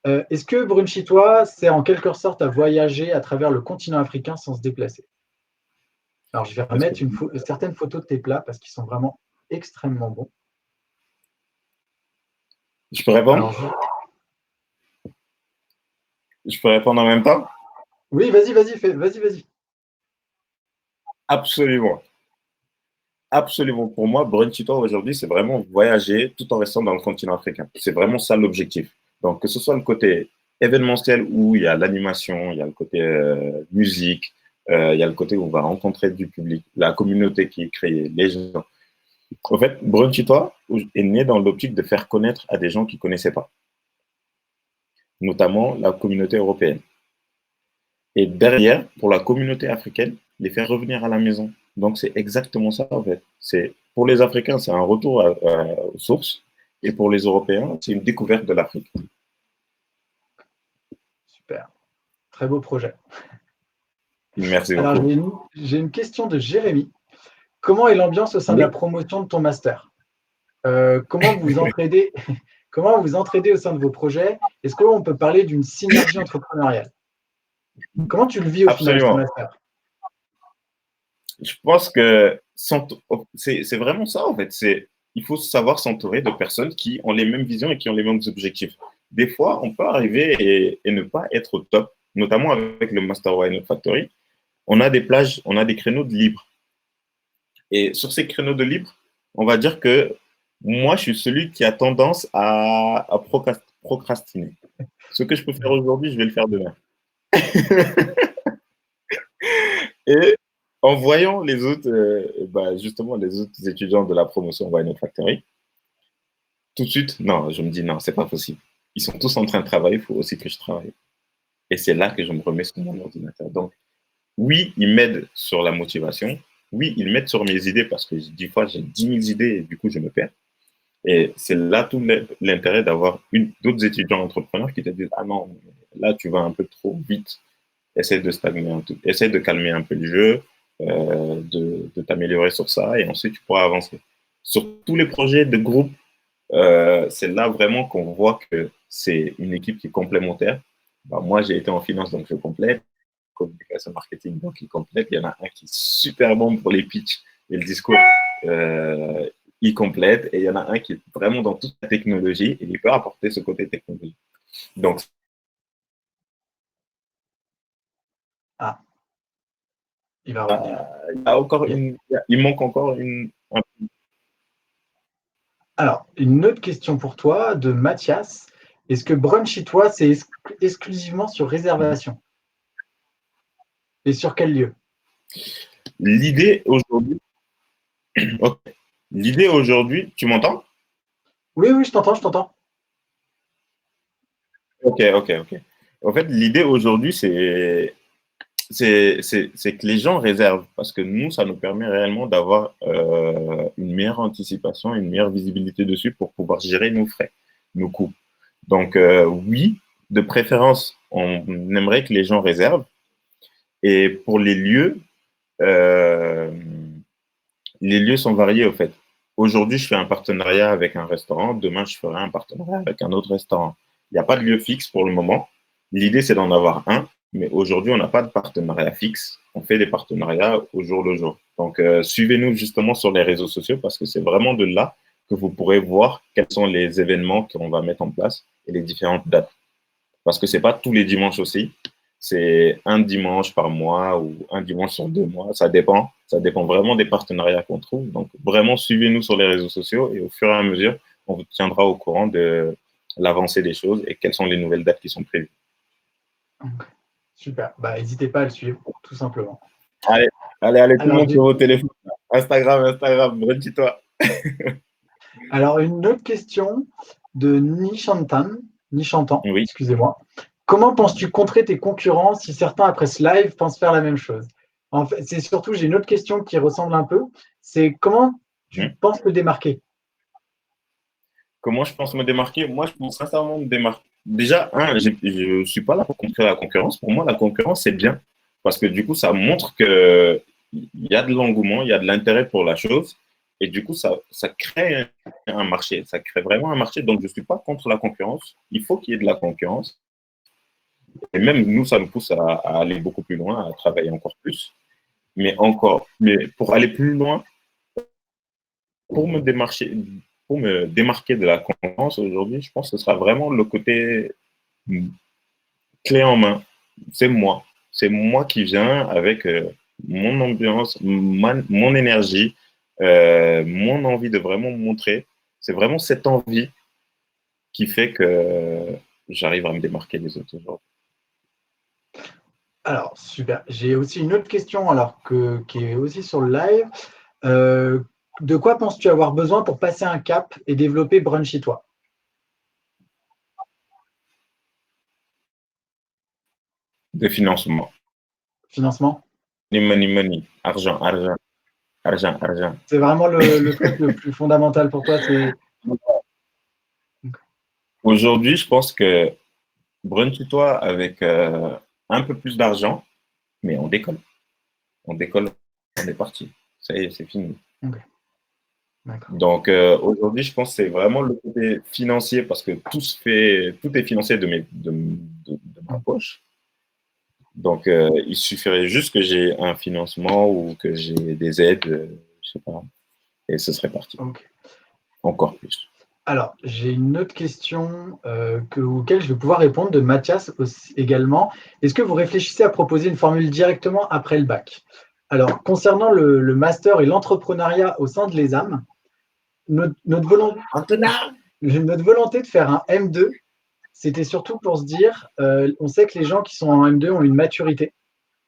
Est-ce que Brunswick, c'est en quelque sorte à voyager à travers le continent africain sans se déplacer? Alors, je vais Est-ce que remettre certaines photos de tes plats parce qu'ils sont vraiment extrêmement bons. je peux répondre? Alors, Je peux répondre en même temps? oui, vas-y. Absolument. Absolument. Pour moi, Brunswick aujourd'hui, c'est vraiment voyager tout en restant dans le continent africain. C'est vraiment ça l'objectif. Donc, que ce soit le côté événementiel où il y a l'animation, il y a le côté musique, il y a le côté où on va rencontrer du public, la communauté qui est créée, les gens. En fait, Brunswick est né dans l'optique de faire connaître à des gens qui ne connaissaient pas, notamment la communauté européenne. Et derrière, pour la communauté africaine, les faire revenir à la maison. Donc, c'est exactement ça, en fait. Pour les Africains, c'est un retour aux sources. Et pour les Européens, c'est une découverte de l'Afrique. Super. Très beau projet. Merci Alors, beaucoup. j'ai une question de Jérémy. Comment est l'ambiance au sein de la Oui, promotion de ton master? Comment vous entraidez, comment vous entraidez au sein de vos projets? Est-ce qu'on peut parler d'une synergie entrepreneuriale? Comment tu le vis au final, ce absolument. master? Je pense que c'est vraiment ça, en fait. Il faut savoir s'entourer de personnes qui ont les mêmes visions et qui ont les mêmes objectifs. Des fois, on peut arriver et ne pas être au top, notamment avec le Master Wine Factory. On a des plages, on a des créneaux de libre. Et sur ces créneaux de libre, on va dire que moi, je suis celui qui a tendance à procrastiner. Ce que je peux faire aujourd'hui, je vais le faire demain. Et en voyant les autres, justement, les autres étudiants de la promotion Wine Factory, tout de suite, non, je me dis non, c'est pas possible. Ils sont tous en train de travailler, il faut aussi que je travaille. Et c'est là que je me remets sur mon ordinateur. Donc, oui, ils m'aident sur la motivation. Oui, ils m'aident sur mes idées parce que des fois, j'ai 10 000 idées et du coup, je me perds. Et c'est là tout l'intérêt d'avoir d'autres étudiants entrepreneurs qui te disent, ah non, là, tu vas un peu trop vite. Essaie de stagner un tout, essaie de calmer un peu le jeu, de t'améliorer sur ça et ensuite tu pourras avancer. Sur tous les projets de groupe, c'est là vraiment qu'on voit que c'est une équipe qui est complémentaire. Bah, moi, j'ai été en finance, donc je complète. communication marketing, donc ils complètent. Il y en a un qui est super bon pour les pitchs et le discours, il complète. Et il y en a un qui est vraiment dans toute la technologie et il peut apporter ce côté technologie. Donc, il va revenir. Il manque encore un. Alors, une autre question pour toi de Mathias. Est-ce que Brunchy-toi, c'est exclusivement sur réservation? Et sur quel lieu? L'idée aujourd'hui, okay. L'idée aujourd'hui, tu m'entends? Oui, oui, je t'entends. Ok. En fait, l'idée aujourd'hui, c'est que les gens réservent parce que nous, ça nous permet réellement d'avoir une meilleure anticipation, une meilleure visibilité dessus pour pouvoir gérer nos frais, nos coûts. Donc, oui, de préférence, on aimerait que les gens réservent. Et pour euh, les lieux sont variés au fait. Aujourd'hui, je fais un partenariat avec un restaurant. Demain, je ferai un partenariat avec un autre restaurant. Il n'y a pas de lieu fixe pour le moment. L'idée, c'est d'en avoir un. Mais aujourd'hui, on n'a pas de partenariat fixe. On fait des partenariats au jour le jour. Donc, suivez-nous justement sur les réseaux sociaux parce que c'est vraiment de là que vous pourrez voir quels sont les événements qu'on va mettre en place et les différentes dates. Parce que ce n'est pas tous les dimanches aussi. C'est un dimanche par mois ou un dimanche sur 2 mois. Ça dépend. Ça dépend vraiment des partenariats qu'on trouve. Donc, vraiment, suivez-nous sur les réseaux sociaux et au fur et à mesure, on vous tiendra au courant de l'avancée des choses et quelles sont les nouvelles dates qui sont prévues. Super. Bah, n'hésitez pas à le suivre, tout simplement. Allez, tout le monde sur vos téléphones. Instagram, Brunchy-toi. Alors, une autre question de Nichantan, Oui. excusez-moi. Comment penses-tu contrer tes concurrents si certains, après ce live, pensent faire la même chose? En fait, c'est surtout, j'ai une autre question qui ressemble un peu. C'est comment tu penses te démarquer? Comment je pense me démarquer? Moi, je pense sincèrement me démarquer. Déjà, je ne suis pas là pour contrer la concurrence. Pour moi, la concurrence, c'est bien. Parce que du coup, ça montre qu'il y a de l'engouement, il y a de l'intérêt pour la chose. Et du coup, ça crée un marché. Ça crée vraiment un marché. Donc, je ne suis pas contre la concurrence. Il faut qu'il y ait de la concurrence. Et même nous, ça nous pousse à aller beaucoup plus loin, à travailler encore plus. Mais pour aller plus loin, pour me démarquer de la concurrence aujourd'hui, je pense que ce sera vraiment le côté clé en main. C'est moi. C'est moi qui viens avec mon ambiance, mon énergie, mon envie de vraiment me montrer. C'est vraiment cette envie qui fait que j'arrive à me démarquer des autres aujourd'hui. Alors, super. J'ai aussi une autre question qui est aussi sur le live. De quoi penses-tu avoir besoin pour passer un cap et développer Brunchy-toi? De financement. Financement? Money. Argent. C'est vraiment le truc le plus fondamental pour toi, c'est… Aujourd'hui, je pense que Brunchy-toi avec un peu plus d'argent, mais on décolle. On est parti. Ça y est, c'est fini. Okay. D'accord. Donc aujourd'hui, je pense que c'est vraiment le côté financier parce que tout est financé de ma poche. Donc il suffirait juste que j'ai un financement ou que j'ai des aides, je sais pas, et ce serait parti. Okay. Encore plus. Alors, j'ai une autre question auquel je vais pouvoir répondre de Mathias aussi, également. Est-ce que vous réfléchissez à proposer une formule directement après le bac? Alors, concernant le master et l'entrepreneuriat au sein de l'ESAM, notre volonté de faire un M2, c'était surtout pour se dire, on sait que les gens qui sont en M2 ont une maturité,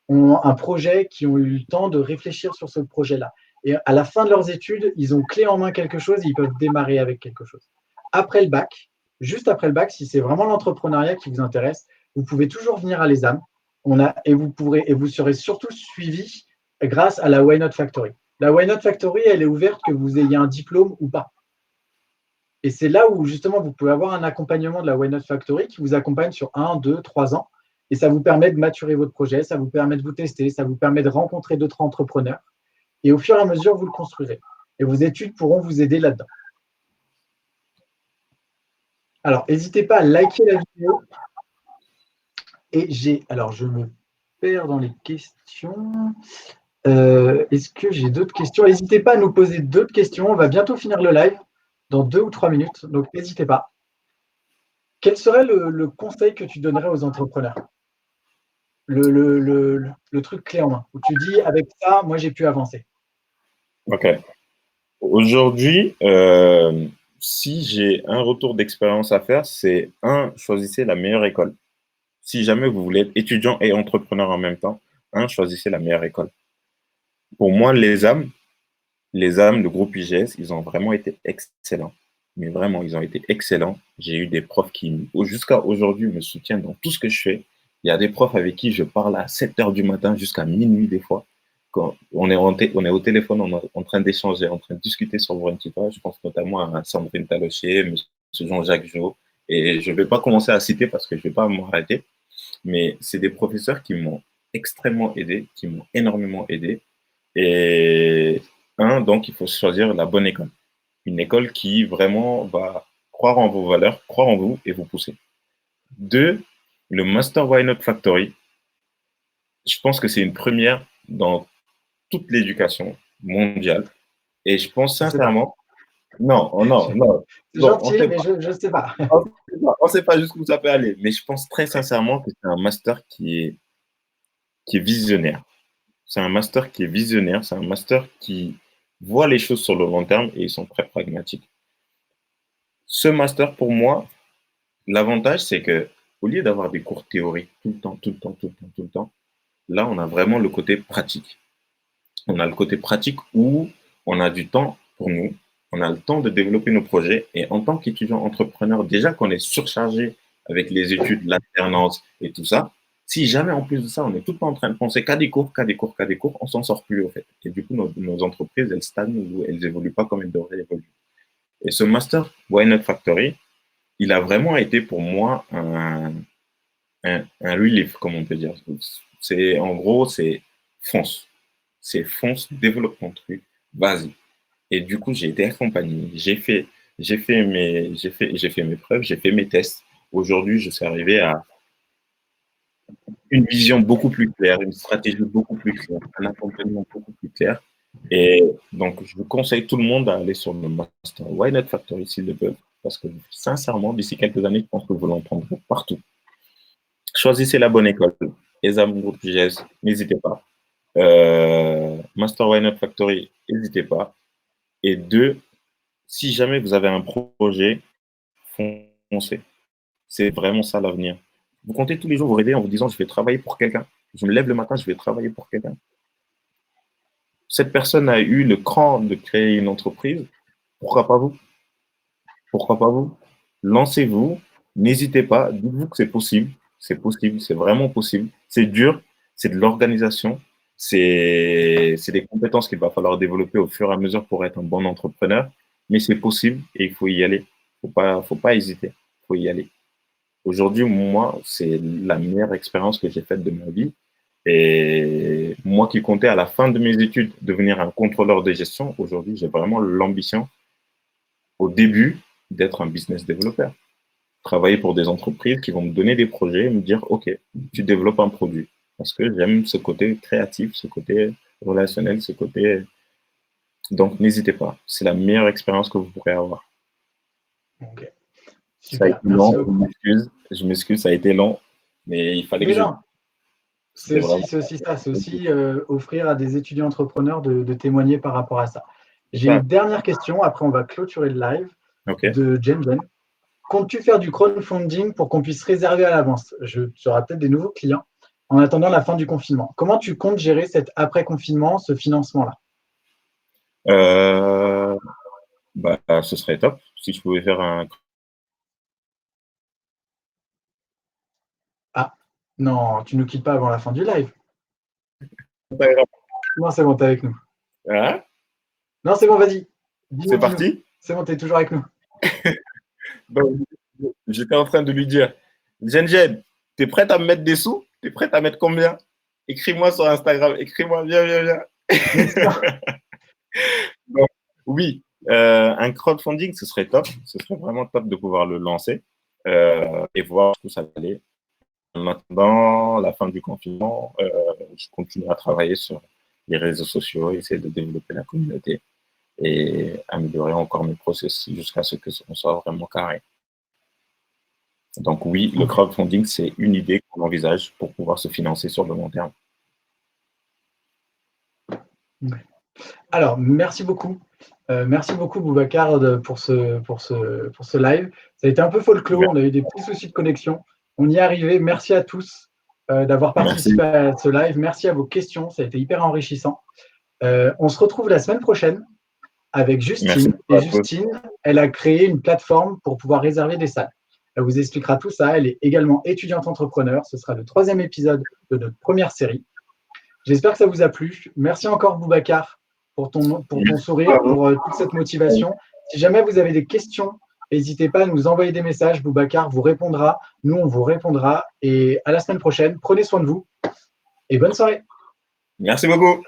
ont un projet, qui ont eu le temps de réfléchir sur ce projet-là. Et à la fin de leurs études, ils ont clé en main quelque chose et ils peuvent démarrer avec quelque chose. Après le bac, juste après le bac, si c'est vraiment l'entrepreneuriat qui vous intéresse, vous pouvez toujours venir à l'ESAM et vous serez surtout suivi grâce à la Why Not Factory. La Why Not Factory, elle est ouverte que vous ayez un diplôme ou pas. Et c'est là où justement vous pouvez avoir un accompagnement de la Why Not Factory qui vous accompagne sur 1, 2, 3 ans. Et ça vous permet de maturer votre projet, ça vous permet de vous tester, ça vous permet de rencontrer d'autres entrepreneurs. Et au fur et à mesure, vous le construirez. Et vos études pourront vous aider là-dedans. Alors, n'hésitez pas à liker la vidéo. Et alors je me perds dans les questions. Est-ce que j'ai d'autres questions? N'hésitez pas à nous poser d'autres questions. On va bientôt finir le live dans 2 ou 3 minutes, donc n'hésitez pas. Quel serait le conseil que tu donnerais aux entrepreneurs? Le truc clé en main, où tu dis, avec ça, moi, j'ai pu avancer. Ok. Aujourd'hui, si j'ai un retour d'expérience à faire, c'est choisissez la meilleure école. Si jamais vous voulez être étudiant et entrepreneur en même temps, choisissez la meilleure école. Pour moi, les âmes, le groupe IGS, ils ont vraiment été excellents. Mais vraiment, ils ont été excellents. J'ai eu des profs qui, jusqu'à aujourd'hui, me soutiennent dans tout ce que je fais. Il y a des profs avec qui je parle à 7 heures du matin jusqu'à minuit des fois. Quand on est au téléphone, on est en train d'échanger, en train de discuter sur Brunchipa. Je pense notamment à Sandrine Talocher, M. Jean-Jacques Jo. Et je ne vais pas commencer à citer parce que je ne vais pas m'arrêter. Mais c'est des professeurs qui m'ont extrêmement aidé, qui m'ont énormément aidé. Et donc, il faut choisir la bonne école. Une école qui vraiment va croire en vos valeurs, croire en vous et vous pousser. 2, le Master Why Not Factory. Je pense que c'est une première dans toute l'éducation mondiale. Et je pense Je ne sais pas. sincèrement, non, non, non, C'est non, on gentil, sait mais pas. je ne sais pas. On sait pas jusqu'où ça peut aller. Mais je pense très sincèrement que c'est un master qui est visionnaire. C'est un master qui est visionnaire, c'est un master qui voit les choses sur le long terme et ils sont très pragmatiques. Ce master, pour moi, l'avantage, c'est que au lieu d'avoir des cours théoriques tout le temps, tout le temps, tout le temps, tout le temps, là, on a vraiment le côté pratique. On a le côté pratique où on a du temps pour nous, on a le temps de développer nos projets et en tant qu'étudiant entrepreneur, déjà qu'on est surchargé avec les études, l'alternance et tout ça, si jamais en plus de ça, on est tout le temps en train de penser qu'à des cours, qu'à des cours, qu'à des cours, on s'en sort plus au fait. Et du coup, nos entreprises, elles stagnent ou elles évoluent pas comme elles devraient évoluer. Et ce master Why Not Factory, il a vraiment été pour moi un relief, comme on peut dire. En gros, c'est fonce. C'est fonce, développe ton truc, vas-y. Et du coup, j'ai été accompagné. J'ai fait mes preuves, j'ai fait mes tests. Aujourd'hui, je suis arrivé à une vision beaucoup plus claire, une stratégie beaucoup plus claire, un accompagnement beaucoup plus clair. Et donc, je vous conseille tout le monde à aller sur le master Why Not Factory s'ils le peuvent. Parce que sincèrement, d'ici quelques années, je pense que vous l'entendrez partout. Choisissez la bonne école. Examen groupe GS, n'hésitez pas. Master Why Not Factory, n'hésitez pas. Et 2, si jamais vous avez un projet, foncez. C'est vraiment ça l'avenir. Vous comptez tous les jours vous réveiller en vous disant je vais travailler pour quelqu'un. Je me lève le matin, je vais travailler pour quelqu'un. Cette personne a eu le cran de créer une entreprise. Pourquoi pas vous? Pourquoi pas vous? Lancez-vous, n'hésitez pas, dites-vous que c'est possible, c'est vraiment possible. C'est dur, c'est de l'organisation, c'est des compétences qu'il va falloir développer au fur et à mesure pour être un bon entrepreneur, mais c'est possible et il faut y aller. Faut pas hésiter, il faut y aller. Aujourd'hui, moi, c'est la meilleure expérience que j'ai faite de ma vie. Et moi qui comptais à la fin de mes études devenir un contrôleur de gestion, aujourd'hui, j'ai vraiment l'ambition au début d'être un business développeur. Travailler pour des entreprises qui vont me donner des projets et me dire, OK, tu développes un produit. Parce que j'aime ce côté créatif, ce côté relationnel, ce côté... Donc, n'hésitez pas. C'est la meilleure expérience que vous pourrez avoir. Ok, Ça a été super, merci long, beaucoup. je m'excuse, ça a été long, mais il fallait que Mais je... non, C'était vraiment... c'est aussi ça, c'est aussi offrir à des étudiants entrepreneurs de témoigner par rapport à ça. J'ai Ça. une dernière question, après on va clôturer le live OK. de Jen Jen. Comptes-tu faire du crowdfunding pour qu'on puisse réserver à l'avance? Tu auras peut-être des nouveaux clients en attendant la fin du confinement. Comment tu comptes gérer cet après-confinement, ce financement-là? Euh, ce serait top si je pouvais faire un... Ah, non, tu ne nous quittes pas avant la fin du live. Non, c'est bon, t'es avec nous. Hein? Non, c'est bon, vas-y. Dis-nous, C'est dis-nous. parti? C'est bon, t'es toujours avec nous. Donc, j'étais en train de lui dire, Jen, t'es prête à me mettre des sous? T'es prête à mettre combien? Écris-moi sur Instagram, écris-moi, viens, viens, viens. Bien sûr. Donc, oui, un crowdfunding, ce serait top. Ce serait vraiment top de pouvoir le lancer et voir où ça va aller. maintenant la fin du confinement, je continue à travailler sur les réseaux sociaux, essayer de développer la communauté et améliorer encore mes processus jusqu'à ce que on soit vraiment carré. Donc oui, le crowdfunding, c'est une idée qu'on envisage pour pouvoir se financer sur le long terme. Alors, merci beaucoup. Merci beaucoup, Boubacar, pour ce live. Ça a été un peu folklore, on a eu des petits soucis de connexion. On y est arrivé. Merci à tous d'avoir participé à ce live. Merci à vos questions, ça a été hyper enrichissant. On se retrouve la semaine prochaine avec Justine. Et Justine, elle a créé une plateforme pour pouvoir réserver des salles. Elle vous expliquera tout ça. Elle est également étudiante entrepreneur. Ce sera le 3e épisode de notre première série. J'espère que ça vous a plu. Merci encore, Boubacar, pour ton sourire, pour toute cette motivation. Si jamais vous avez des questions, n'hésitez pas à nous envoyer des messages. Boubacar vous répondra. Nous, on vous répondra. Et à la semaine prochaine. Prenez soin de vous et bonne soirée. Merci beaucoup.